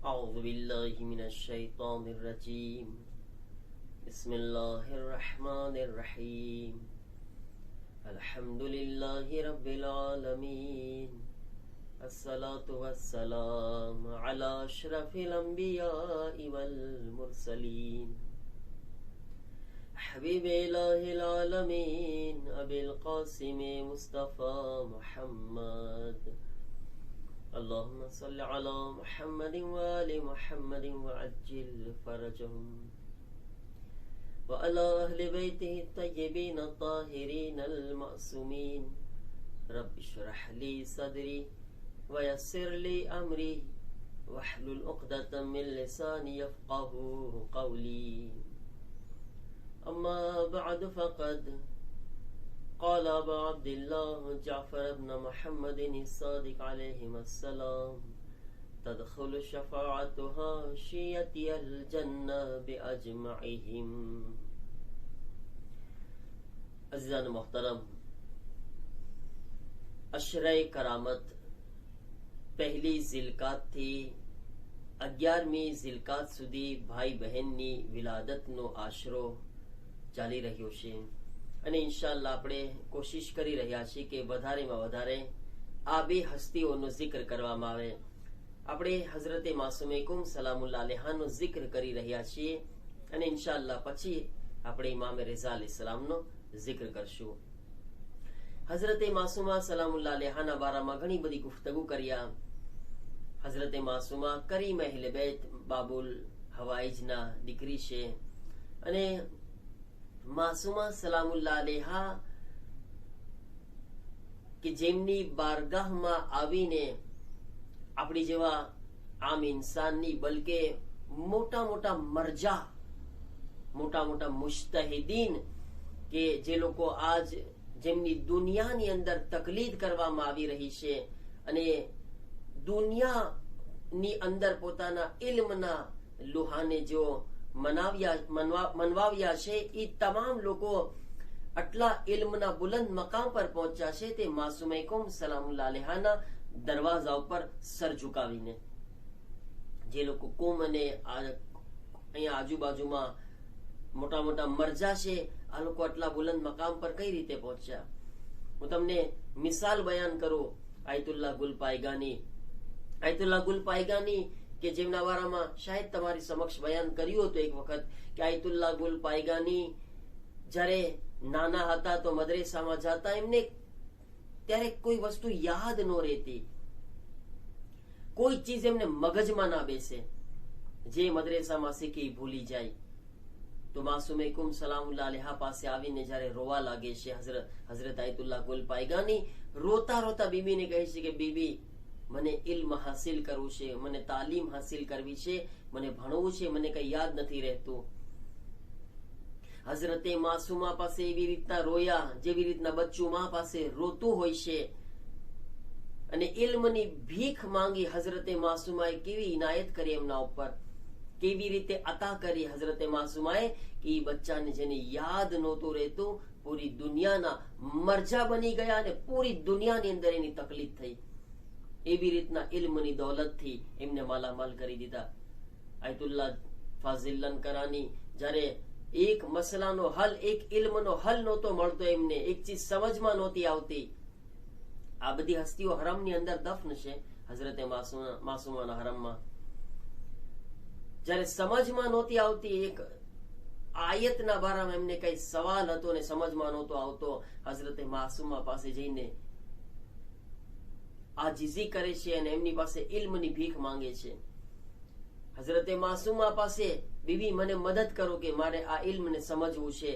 أعوذ بالله من الشيطان الرجيم بسم الله الرحمن الرحيم الحمد لله رب العالمين الصلاة والسلام على أشرف الأنبياء والمرسلين حبيب إله العالمين أبي القاسم مصطفى محمد اللهم صل على محمد وآل محمد وعجل فرجهم وعلى أهل بيته الطيبين الطاهرين المعصومين رب اشرح لي صدري ويسر لي أمري واحلل عقدة من لساني يفقه قولي أما بعد فقد قال أبو عبد الله جعفر بن محمد الصادق عليهما السلام تدخل شفاعة حاشية الجنة بأجمعهم. अज़ीज़ान मोहतरम, अशरे करामत પહેલી ઝિલકાતથી 11મી ઝિલકાત સુધી ભાઈ બહેનની વિલાદતનો આશરો ચાલી રહ્યો છે અને ઇન્શાઅલ્લાહ આપણે કોશિશ કરી રહ્યા છીએ કે વધારેમાં વધારે આ બે હસ્તીઓનો જિક્ર કરવામાં આવે. આપણે હઝરતે માસૂમે કુમ સલામુલ્લાહ અલૈહાનો જિક્ર કરી રહ્યા છીએ અને ઇન્શાઅલ્લાહ પછી આપણે ઇમામ રઝા અલૈહિસ્સલામનો જિક્ર કરશું. હઝરતે માસૂમા સલામુલ્લાહ અલૈહાના બારામાં ઘણી બધી ગુફ્તગુ કર્યા. હઝરતે માસૂમા કરીમ અહેલે બેત બાબુલ હવાઈજના દીકરી છે અને માસૂમા સલામુલ્લાહ અલૈહા કે જેમની બારગાહમાં આવીને આપણી જેવા આમ ઇન્સાનની બલકે મોટા મોટા મરજા, મોટા મોટા મુજ્તહિદીન કે જે લોકો આજ જેમની દુનિયાની અંદર તકલીદ કરવામાં આવી રહી છે અને દુનિયાની અંદર પોતાના ઇલ્મના લુહાને જો મનવાવ્યા છે, એ તમામ લોકો આટલા ઇલ્મના બુલંદ મકામ પર પહોંચ્યા છે તે માસૂમે કુમ સલામુલ્લાહ અલૈહાના દરવાજા ઉપર સર ઝુકાવીને. જે લોકો કુમ અને અહીંયા આજુબાજુમાં મોટા મોટા મરજા છે, આ લોકો આટલા બુલંદ મકામ પર કઈ રીતે પહોંચ્યા? હું તમને મિસાલ બયાન કરું. આયતુલ્લાહ ગુલ પાયગાની કે જેમના વારામાં શાયદ તમારી સમક્ષ બયાન કર્યું હતું એક વખત કે આયતુલ્લાહ ગુલ પાયગાની જ્યારે નાના હતા તો મદ્રેસામાં જતા, એમને ત્યારે કોઈ વસ્તુ યાદ ન રહેતી, કોઈ ચીજ એમને મગજમાં ના બેસે, જે મદ્રેસામાં શીખી ભૂલી જાય. તો માસૂમે કુમ સલામુલ્લાહ અલૈહા પાસે આવીને જ્યારે રોવા લાગે છે હઝરત આયતુલ્લાહ ગુલ પાયગાની, રોતા રોતા બીબીને કહે છે કે બીબી, મને ઇલ્મ હાસિલ કરવું છે, મને તાલીમ હાસિલ કરવી છે, મને ભણવું છે, મને કઈ યાદ નથી રહેતું. હઝરતે માસૂમા પાસે એવી રીતના રોયા જેવી રીતના બચ્ચું મા પાસે રોતું હોય છે અને ઇલ્મની ભીખ માંગી. હઝરતે માસૂમાએ કેવી ઇનાયત કરી એમના ઉપર, કેવી રીતે અતા કરી હઝરતે માસૂમાએ કે એ બચ્ચાને જેને યાદ નહોતું રહેતું, પૂરી દુનિયાના મરજા બની ગયા અને પૂરી દુનિયાની અંદર એની તકલીફ થઈ. એવી રીતના ઇલ્મની દોલતથી એમને માલામાલ કરી દીધા. આયતુલ્લાહ ફાઝિલ લનકરાની જ્યારે એક મસલાનો હલ, એક ઇલ્મનો હલ નહોતો મળતો, એમને એક ચીજ સમજમાં નહોતી આવતી. આ બધી હસ્તીઓ હરમની અંદર દફન છે, હઝરતે માસૂમાના હરમમાં. જ્યારે સમજમાં નહોતી આવતી, એક આયતના બારામાં એમને કઈ સવાલ હતો ને સમજમાં નહોતો આવતો, હઝરતે માસૂમા પાસે જઈને આજીઝી કરે છે અને એમની પાસે ઇલ્મની ભીખ માંગે છે. હઝરતે માસૂમા પાસે, બીબી મને મદદ કરો કે મારે આ ઇલ્મને સમજવું છે.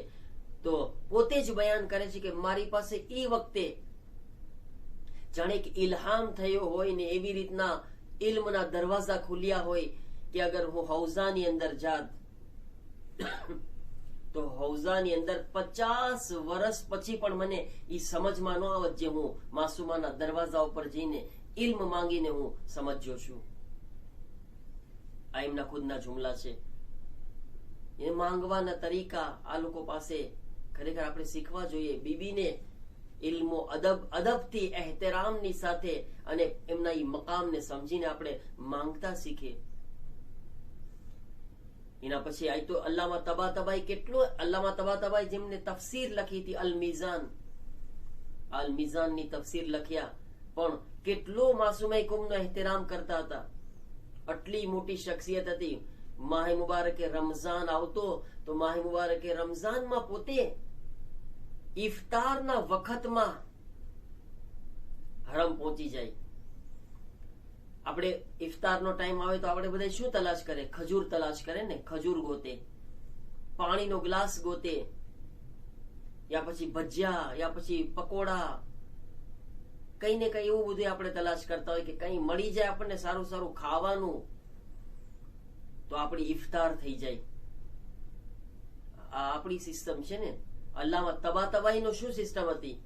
તો પોતે જ બયાન કરે છે કે મારી પાસે એ વખતે જાણે કે ઇલ્હામ થયો હોય ને એવી રીતના ઇલ્મના દરવાજા ખુલ્યા હોય કે અગર હું હૌઝાની અંદર જાત તો હૌઝાની અંદર 50 વર્ષ પછી પણ મને એ સમજમાં ન આવત જે હું માસૂમાના દરવાજા ઉપર જઈને ઇલ્મ માંગીને હું સમજ્યો છું. આ એમના ખુદના જુમલા છે. એ માંગવાના તરીકા આ લોકો પાસે ખરેખર આપણે શીખવા જોઈએ. બીબીને ઇલ્મો અદબથી એહતરામની સાથે અને એમના ઈ મકામને સમજીને આપણે માંગતા શીખીએ. એના પછી આ તો અલ્લામા તબાતબાઈ કેટલો, અલ્લામા તબાતબાઈ જેમને તફસીર લખી હતી અલ મિઝાન ની તફસીર લખ્યા, પણ કેટલો માસુમાઈ કુમનો એહતરામ કરતા હતા. આટલી મોટી શખ્સિયત હતી. માહે મુબારકે રમઝાન આવતો તો માહે મુબારકે રમઝાનમાં પોતે ઇફતારના વખતમાં હરમ પહોંચી જાય. આપણે ઇફતારનો ટાઈમ આવે તો આપણે બધા શું તલાશ કરે? ખજૂર તલાશ કરે ને, ખજૂર ગોતે, પાણીનો ગ્લાસ ગોતે, યા પછી ભજીયા, યા પછી પકોડા, કઈ ને કઈ એવું બધું આપણે તલાશ કરતા હોય કે કઈ મળી જાય આપણને સારું સારું ખાવાનું તો આપણી ઇફતાર થઈ જાય. આ આપણી સિસ્ટમ છે ને. અલ્લામા તબાતબાઈ નો શું સિસ્ટમ હતી?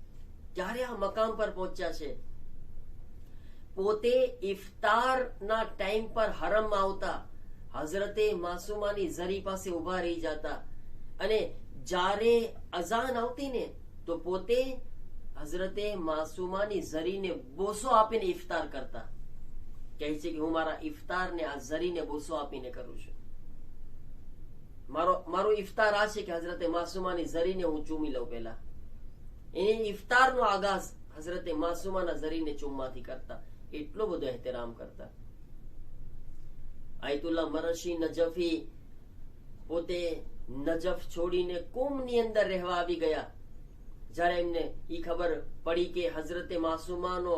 ક્યારે આ મકામ પર પહોંચ્યા છે? પોતે ઇફતારના ટાઈમ પર હરમમાં આવતા, હઝરતે માસુમાની ઝરી પાસે ઉભા રહી જતા, અને જ્યારે અઝાન આવતી ને તો પોતે હઝરતે માસુમાની ઝરીને બોસો આપીને ઇફતાર કરતા. કહે છે કે હું મારા ઇફતારને આ ઝરીને બોસો આપીને કરું છું. મારો ઇફતાર આ છે કે હઝરતે માસુમાની ઝરીને હું ચૂમી લઉં. પહેલા એની ઇફતારનો આગાઝ હઝરતે માસુમાના ઝરીને ચૂમવાથી કરતા. એટલો બધો એહતરામ કરતા. આયતુલ્લાહ મરશી નજફી પોતે નજફ છોડીને કુમની અંદર રહેવા આવી ગયા. જ્યારે એમને ઈ ખબર પડી કે હઝરતે માસુમાનો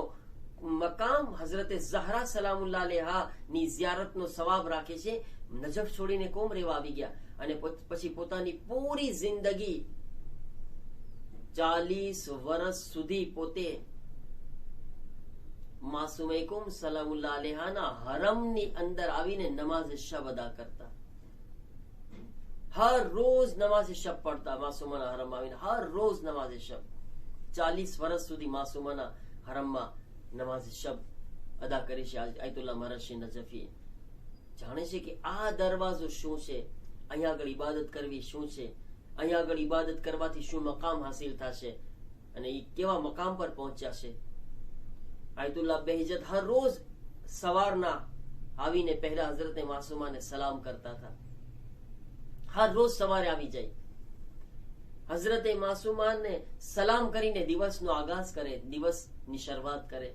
મકામ હઝરતે ઝહરા સલામુલ્લાહ અલૈહા ની ઝિયારતનો સવાબ રાખે છે, નજફ છોડીને કોમ રહેવા આવી ગયા. અને પછી પોતાની પૂરી જિંદગી 40 વર્ષ સુધી પોતે માસુમૈકુમ સલામુલ્લાહ અલૈહાના હરમની અંદર આવીને નમાઝ શબ અદા કરતા. હર રોજ નમાઝ શબ પડતા. માસુમાના હરમ આવીને હર રોજ નમાઝ શબ 40 વર્ષ સુધી માસુમાના હરમમાં નમાઝ શબ અદા કરી છે. આયતુલ્લાહ મરશી નજફી જાણે છે કે આ દરવાજો શું છે, અહીંયા આગળ ઇબાદત કરવી શું છે, અહીંયા આગળ ઇબાદત કરવાથી શું મકામ હાસિલ થશે, અને એ કેવા મકામ પર પહોંચ્યા છે. આયતુલ્લાહ બેહજત હર રોજ સવારના આવીને પહેલા હઝરતે માસુમાને સલામ કરતા હતા. હર રોજ સવારે આવી જાય, હઝરતે માસુમાને સલામ કરીને દિવસનો આગાઝ કરે, દિવસની શરૂઆત કરે.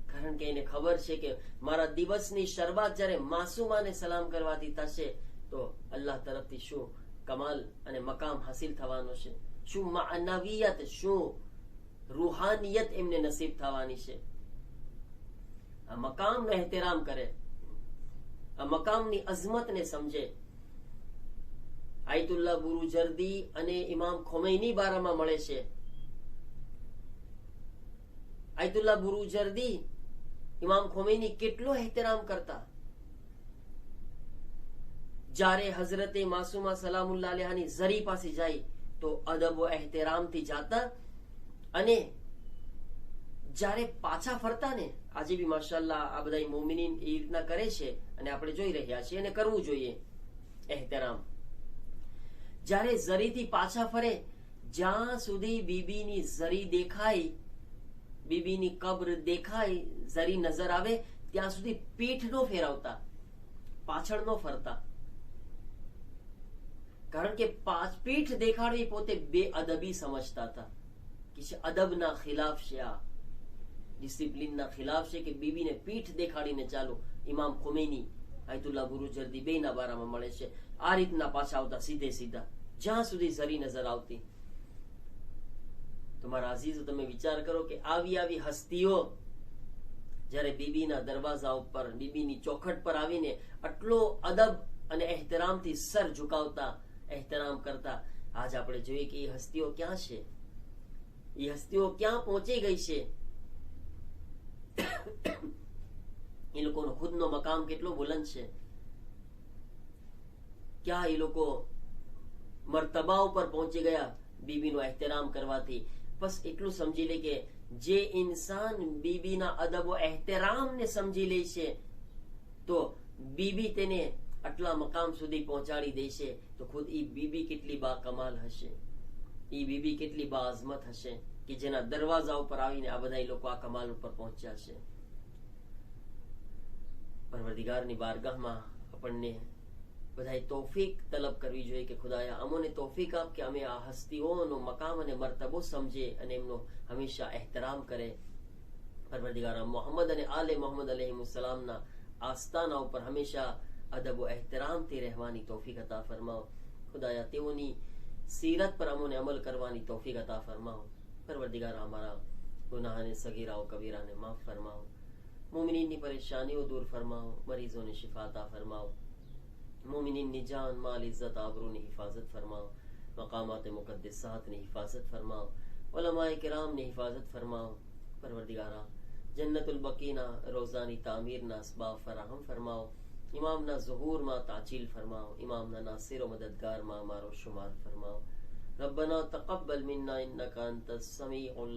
કારણ કે એને ખબર છે કે મારા દિવસની શરૂઆત જ્યારે માસુમાને સલામ કરવાથી થશે તો અલ્લાહ તરફથી શું કમાલ અને મકામ હાસિલ થવાનો છે, શું માનવિયત, શું રૂહાનિયત એમને નસીબ થવાની છે. આ મકામનો એહતરામ કરે, આ મકામની અઝમતને સમજે. આયતુલ્લાહ બુરુજર્દી અને ઇમામ ખોમૈની બારામાં મળે છે. આયતુલ્લાહ બુરુજર્દી ઇમામ ખોમૈની કેટલો એહતરામ કરતા. જ્યારે હઝરતે માસુમા સલામુલ્લાહ અલૈહાની ઝરી પાસે જાય તો અદબ વ એહતરામથી જાતા, અને જ્યારે પાછા ફરતા ને, આજે બી માશાઅલ્લાહ આ બધા મોમિનીન એ રીતના કરે છે અને આપણે જોઈ રહ્યા છીએ, અને કરવું જોઈએ એહતરામ. જ્યારે ઝરીથી પાછા ફરે, જ્યાં સુધી બીબીની ઝરી દેખાય, બીબીની કબ્ર દેખાય, ઝરી નજર આવે, ત્યાં સુધી પીઠ નો ફેરવતા, પાછળ નો ફરતા. કારણ કે પીઠ દેખાડવી પોતે બેઅદબી સમજતા હતા કે અદબના ખિલાફ છે, આ ડિસિપ્લિનના ખિલાફ છે કે બીબીને પીઠ દેખાડીને ચાલો. ઇમામ ખોમૈની આયતુલ્લાહ બુરુજર્દી બેના બારામાં મળે છે. આ રીતના પાછા આવતા સીધે સીધા, જ્યાં સુધી ઝરી નજર આવતી. તમારા અઝીઝો, તમે વિચાર કરો કે આવી હસ્તીઓ જ્યારે બીબીના દરવાજા ઉપર, બીબીની ચોખટ પર આવીને આટલો અદબ અને એહતરામથી સર ઝુકાવતા, એહતરામ કરતા. આજ આપણે જોઈએ કે એ હસ્તીઓ ક્યાં છે, એ હસ્તીઓ ક્યાં પહોંચી ગઈ છે. એ લોકોનો ખુદનો મકામ કેટલો બુલંદ છે. ક્યાં એ લોકો મર્તબા ઉપર પહોંચી ગયા બીબીનો એહતરામ કરવાથી. બસ એટલું સમજી લે કે જે ઇન્સાન બીબીના અદબ વ એહતરામને સમજી લે છે તો બીબી તેને આટલા મકામ સુધી પહોંચાડી દેશે, તો ખુદ ઈ બીબી કેટલી બા કમાલ હશે, ઈ બીબી કેટલી બા અઝમત હશે કે જેના દરવાજા ઉપર આવીને આ બધા લોકો આ કમાલ ઉપર પહોંચ્યા છે. પરવરદિગારની બારગાહમાં આપણને બધાએ તોફીક તલબ કરવી જોઈએ કે ખુદાયા અમોને તોફીક આપ કે અમે આ હસ્તીઓનો મકામ અને મર્તબો સમજે અને એમનો હંમેશા ehતરામ કરે. પરવરદિગાર મોહમ્મદ અને આલે મોહમ્મદ અલૈહિસ્સલામના આસ્થાના ઉપર હંમેશા અદબ વ ehતરામથી રહેવાની તોફીક અતા ફરમાવો. ખુદાયા તેઓની સીરત પર અમોને અમલ કરવાની તોફીક અતા ફરમાવો. પરવરદિગાર અમારા ગુનાહને સગીરાઓ કબીરાને માફ ફરમાવો. મોમિનીનની પરેશાનીઓ દૂર ફરમાવો. મરીઝોને શિફા અતા ફરમાવો. મોમિનીનની જાન માલ ઇઝ્ઝત આબરૂની હિફાજત ફરમાવો. મકામાત મુકદ્દસાતની હિફાજત ફરમાવો. ઉલમાએ કિરામની હિફાજત ફરમાવો. પરવરદિગારા જન્નતુલ બકીના રોઝાની તામીરના અસબાબ ફરાહમ ફરમાવો. ઇમામના ઝુહૂરમાં તાચીલ ફરમાવો. ઇમામના નાસિર વ મદદગારમાં અમારો શુમાર ફરમાવો. રબ્બના તકબ્બલ મિન્ના ઇન્નકા અંતસ સમીઉલ